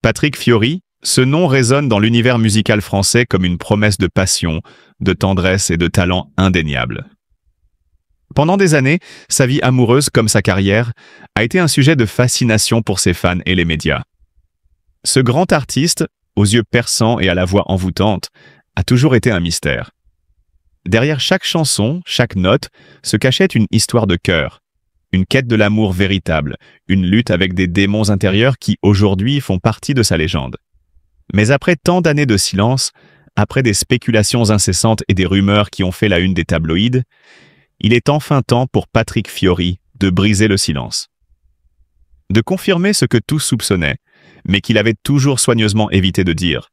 Patrick Fiori, ce nom résonne dans l'univers musical français comme une promesse de passion, de tendresse et de talent indéniable. Pendant des années, sa vie amoureuse comme sa carrière a été un sujet de fascination pour ses fans et les médias. Ce grand artiste, aux yeux perçants et à la voix envoûtante, a toujours été un mystère. Derrière chaque chanson, chaque note, se cachait une histoire de cœur, une quête de l'amour véritable, une lutte avec des démons intérieurs qui, aujourd'hui, font partie de sa légende. Mais après tant d'années de silence, après des spéculations incessantes et des rumeurs qui ont fait la une des tabloïds, il est enfin temps pour Patrick Fiori de briser le silence. De confirmer ce que tous soupçonnaient, mais qu'il avait toujours soigneusement évité de dire.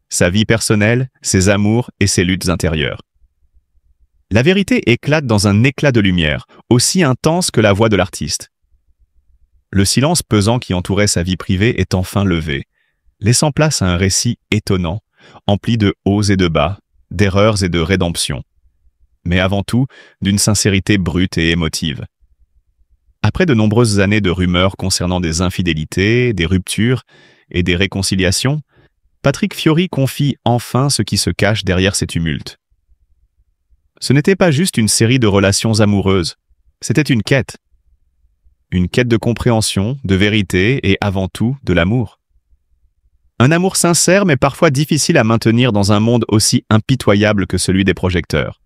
Sa vie personnelle, ses amours et ses luttes intérieures. La vérité éclate dans un éclat de lumière, aussi intense que la voix de l'artiste. Le silence pesant qui entourait sa vie privée est enfin levé, laissant place à un récit étonnant, empli de hauts et de bas, d'erreurs et de rédemptions. Mais avant tout, d'une sincérité brute et émotive. Après de nombreuses années de rumeurs concernant des infidélités, des ruptures et des réconciliations, Patrick Fiori confie enfin ce qui se cache derrière ces tumultes. Ce n'était pas juste une série de relations amoureuses, c'était une quête. Une quête de compréhension, de vérité et avant tout de l'amour. Un amour sincère mais parfois difficile à maintenir dans un monde aussi impitoyable que celui des projecteurs.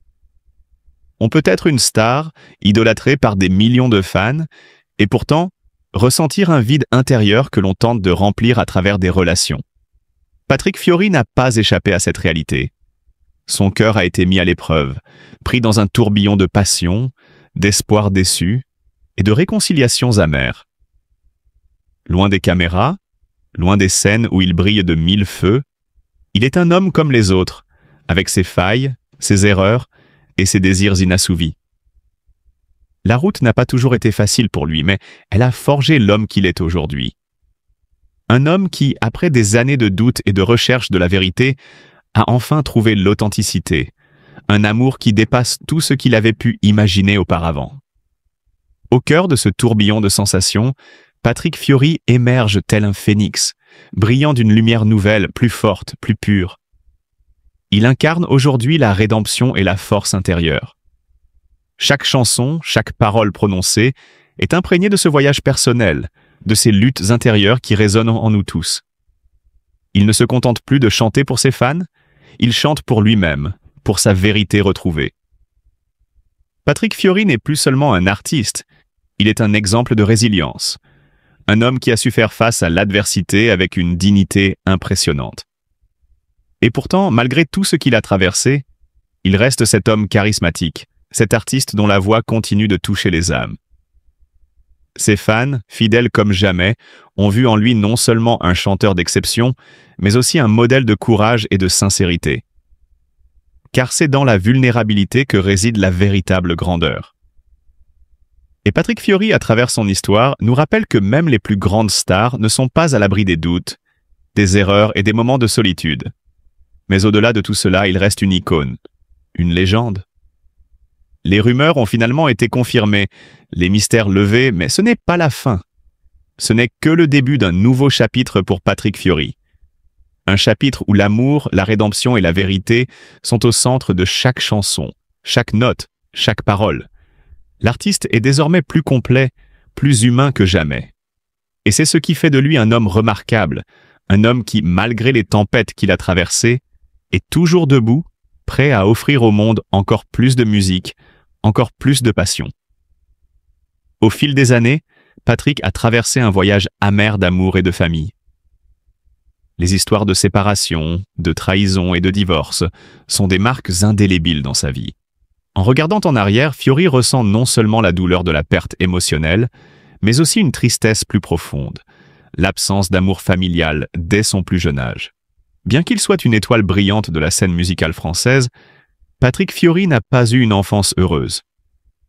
On peut être une star, idolâtrée par des millions de fans, et pourtant ressentir un vide intérieur que l'on tente de remplir à travers des relations. Patrick Fiori n'a pas échappé à cette réalité. Son cœur a été mis à l'épreuve, pris dans un tourbillon de passion, d'espoir déçu et de réconciliations amères. Loin des caméras, loin des scènes où il brille de mille feux, il est un homme comme les autres, avec ses failles, ses erreurs et ses désirs inassouvis. La route n'a pas toujours été facile pour lui, mais elle a forgé l'homme qu'il est aujourd'hui. Un homme qui, après des années de doute et de recherche de la vérité, a enfin trouvé l'authenticité, un amour qui dépasse tout ce qu'il avait pu imaginer auparavant. Au cœur de ce tourbillon de sensations, Patrick Fiori émerge tel un phénix, brillant d'une lumière nouvelle, plus forte, plus pure. Il incarne aujourd'hui la rédemption et la force intérieure. Chaque chanson, chaque parole prononcée est imprégnée de ce voyage personnel, de ces luttes intérieures qui résonnent en nous tous. Il ne se contente plus de chanter pour ses fans, il chante pour lui-même, pour sa vérité retrouvée. Patrick Fiori n'est plus seulement un artiste, il est un exemple de résilience, un homme qui a su faire face à l'adversité avec une dignité impressionnante. Et pourtant, malgré tout ce qu'il a traversé, il reste cet homme charismatique, cet artiste dont la voix continue de toucher les âmes. Ses fans, fidèles comme jamais, ont vu en lui non seulement un chanteur d'exception, mais aussi un modèle de courage et de sincérité. Car c'est dans la vulnérabilité que réside la véritable grandeur. Et Patrick Fiori, à travers son histoire, nous rappelle que même les plus grandes stars ne sont pas à l'abri des doutes, des erreurs et des moments de solitude. Mais au-delà de tout cela, il reste une icône, une légende. Les rumeurs ont finalement été confirmées, les mystères levés, mais ce n'est pas la fin. Ce n'est que le début d'un nouveau chapitre pour Patrick Fiori. Un chapitre où l'amour, la rédemption et la vérité sont au centre de chaque chanson, chaque note, chaque parole. L'artiste est désormais plus complet, plus humain que jamais. Et c'est ce qui fait de lui un homme remarquable, un homme qui, malgré les tempêtes qu'il a traversées, est toujours debout, prêt à offrir au monde encore plus de musique, encore plus de passion. Au fil des années, Patrick a traversé un voyage amer d'amour et de famille. Les histoires de séparation, de trahison et de divorce sont des marques indélébiles dans sa vie. En regardant en arrière, Fiori ressent non seulement la douleur de la perte émotionnelle, mais aussi une tristesse plus profonde, l'absence d'amour familial dès son plus jeune âge. Bien qu'il soit une étoile brillante de la scène musicale française, Patrick Fiori n'a pas eu une enfance heureuse.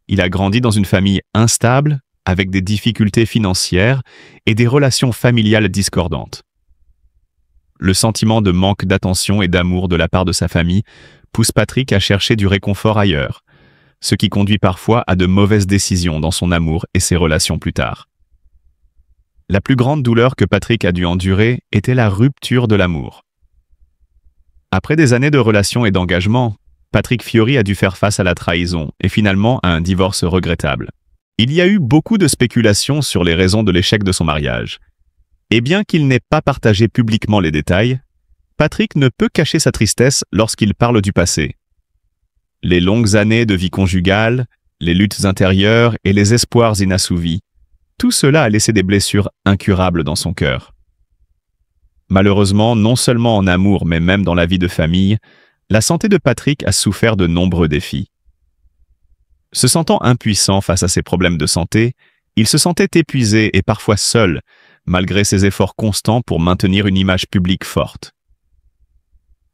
Il a grandi dans une famille instable, avec des difficultés financières et des relations familiales discordantes. Le sentiment de manque d'attention et d'amour de la part de sa famille pousse Patrick à chercher du réconfort ailleurs, ce qui conduit parfois à de mauvaises décisions dans son amour et ses relations plus tard. La plus grande douleur que Patrick a dû endurer était la rupture de l'amour. Après des années de relations et d'engagement, Patrick Fiori a dû faire face à la trahison et finalement à un divorce regrettable. Il y a eu beaucoup de spéculations sur les raisons de l'échec de son mariage. Et bien qu'il n'ait pas partagé publiquement les détails, Patrick ne peut cacher sa tristesse lorsqu'il parle du passé. Les longues années de vie conjugale, les luttes intérieures et les espoirs inassouvis, tout cela a laissé des blessures incurables dans son cœur. Malheureusement, non seulement en amour mais même dans la vie de famille, la santé de Patrick a souffert de nombreux défis. Se sentant impuissant face à ses problèmes de santé, il se sentait épuisé et parfois seul, malgré ses efforts constants pour maintenir une image publique forte.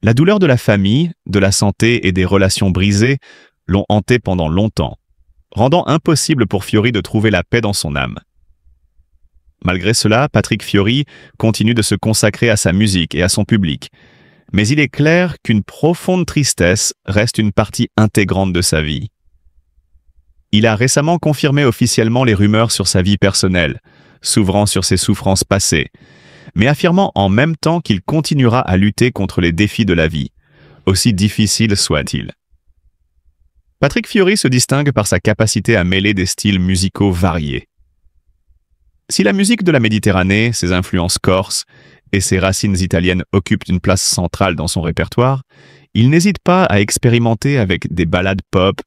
La douleur de la famille, de la santé et des relations brisées l'ont hanté pendant longtemps, rendant impossible pour Fiori de trouver la paix dans son âme. Malgré cela, Patrick Fiori continue de se consacrer à sa musique et à son public, mais il est clair qu'une profonde tristesse reste une partie intégrante de sa vie. Il a récemment confirmé officiellement les rumeurs sur sa vie personnelle, s'ouvrant sur ses souffrances passées, mais affirmant en même temps qu'il continuera à lutter contre les défis de la vie, aussi difficiles soient-ils. Patrick Fiori se distingue par sa capacité à mêler des styles musicaux variés. Si la musique de la Méditerranée, ses influences corses et ses racines italiennes occupent une place centrale dans son répertoire, il n'hésite pas à expérimenter avec des ballades pop,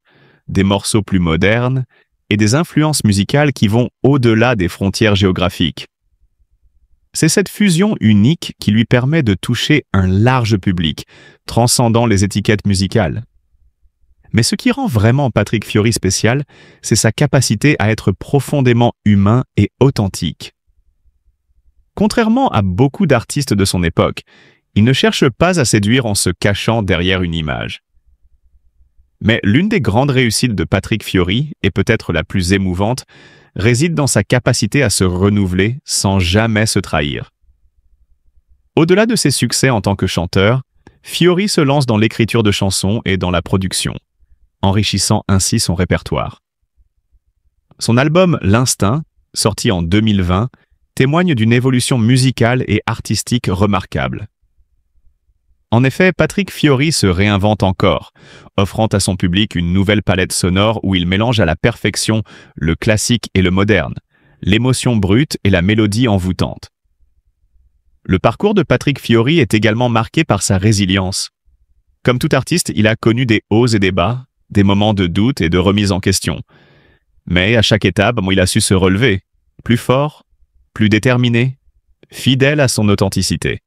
des morceaux plus modernes et des influences musicales qui vont au-delà des frontières géographiques. C'est cette fusion unique qui lui permet de toucher un large public, transcendant les étiquettes musicales. Mais ce qui rend vraiment Patrick Fiori spécial, c'est sa capacité à être profondément humain et authentique. Contrairement à beaucoup d'artistes de son époque, il ne cherche pas à séduire en se cachant derrière une image. Mais l'une des grandes réussites de Patrick Fiori, et peut-être la plus émouvante, réside dans sa capacité à se renouveler sans jamais se trahir. Au-delà de ses succès en tant que chanteur, Fiori se lance dans l'écriture de chansons et dans la production, enrichissant ainsi son répertoire. Son album L'Instinct, sorti en 2020, témoigne d'une évolution musicale et artistique remarquable. En effet, Patrick Fiori se réinvente encore, offrant à son public une nouvelle palette sonore où il mélange à la perfection le classique et le moderne, l'émotion brute et la mélodie envoûtante. Le parcours de Patrick Fiori est également marqué par sa résilience. Comme tout artiste, il a connu des hauts et des bas, des moments de doute et de remise en question. Mais à chaque étape, il a su se relever, plus fort, plus déterminé, fidèle à son authenticité.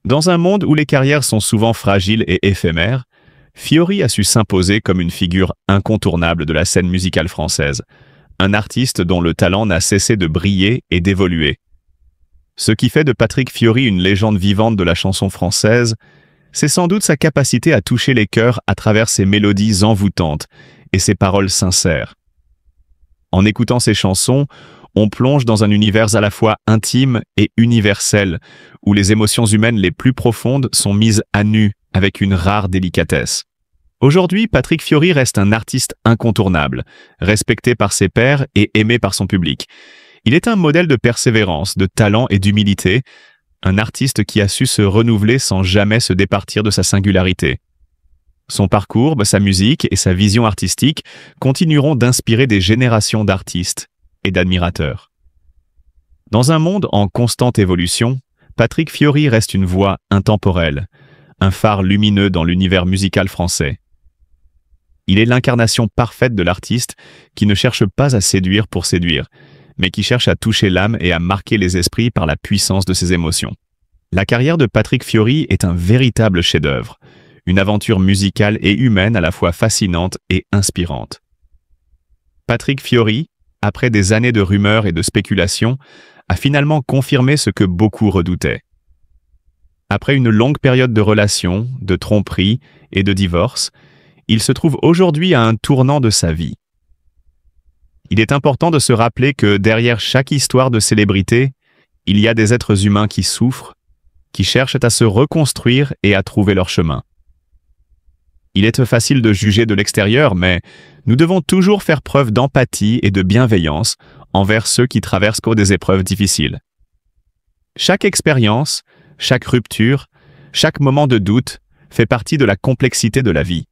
Dans un monde où les carrières sont souvent fragiles et éphémères, Fiori a su s'imposer comme une figure incontournable de la scène musicale française, un artiste dont le talent n'a cessé de briller et d'évoluer. Ce qui fait de Patrick Fiori une légende vivante de la chanson française, c'est sans doute sa capacité à toucher les cœurs à travers ses mélodies envoûtantes et ses paroles sincères. En écoutant ses chansons, on plonge dans un univers à la fois intime et universel, où les émotions humaines les plus profondes sont mises à nu avec une rare délicatesse. Aujourd'hui, Patrick Fiori reste un artiste incontournable, respecté par ses pairs et aimé par son public. Il est un modèle de persévérance, de talent et d'humilité, un artiste qui a su se renouveler sans jamais se départir de sa singularité. Son parcours, sa musique et sa vision artistique continueront d'inspirer des générations d'artistes et d'admirateurs. Dans un monde en constante évolution, Patrick Fiori reste une voix intemporelle, un phare lumineux dans l'univers musical français. Il est l'incarnation parfaite de l'artiste qui ne cherche pas à séduire pour séduire, mais qui cherche à toucher l'âme et à marquer les esprits par la puissance de ses émotions. La carrière de Patrick Fiori est un véritable chef-d'œuvre, une aventure musicale et humaine à la fois fascinante et inspirante. Patrick Fiori, après des années de rumeurs et de spéculations, a finalement confirmé ce que beaucoup redoutaient. Après une longue période de relations, de tromperies et de divorce, il se trouve aujourd'hui à un tournant de sa vie. Il est important de se rappeler que derrière chaque histoire de célébrité, il y a des êtres humains qui souffrent, qui cherchent à se reconstruire et à trouver leur chemin. Il est facile de juger de l'extérieur, mais nous devons toujours faire preuve d'empathie et de bienveillance envers ceux qui traversent des épreuves difficiles. Chaque expérience, chaque rupture, chaque moment de doute fait partie de la complexité de la vie.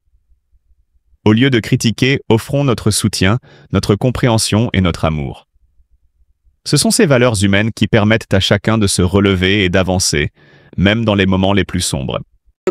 Au lieu de critiquer, offrons notre soutien, notre compréhension et notre amour. Ce sont ces valeurs humaines qui permettent à chacun de se relever et d'avancer, même dans les moments les plus sombres.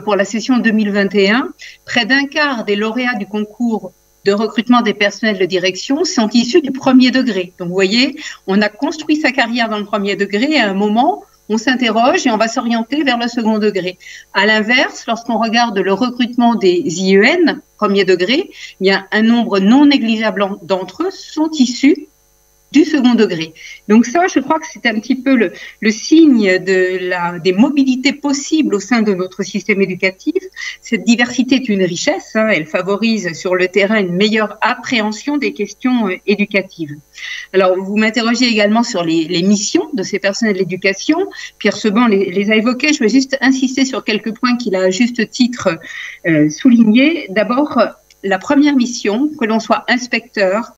Pour la session 2021, près d'un quart des lauréats du concours de recrutement des personnels de direction sont issus du premier degré. Donc vous voyez, on a construit sa carrière dans le premier degré et à un moment, on s'interroge et on va s'orienter vers le second degré. À l'inverse, lorsqu'on regarde le recrutement des IEN, premier degré, il y a un nombre non négligeable d'entre eux sont issus du second degré. Donc ça, je crois que c'est un petit peu le signe des mobilités possibles au sein de notre système éducatif. Cette diversité est une richesse, hein, elle favorise sur le terrain une meilleure appréhension des questions éducatives. Alors, vous m'interrogez également sur les missions de ces personnels de l'éducation. Pierre Seban les a évoquées. Je vais juste insister sur quelques points qu'il a à juste titre soulignés. D'abord, la première mission, que l'on soit inspecteur,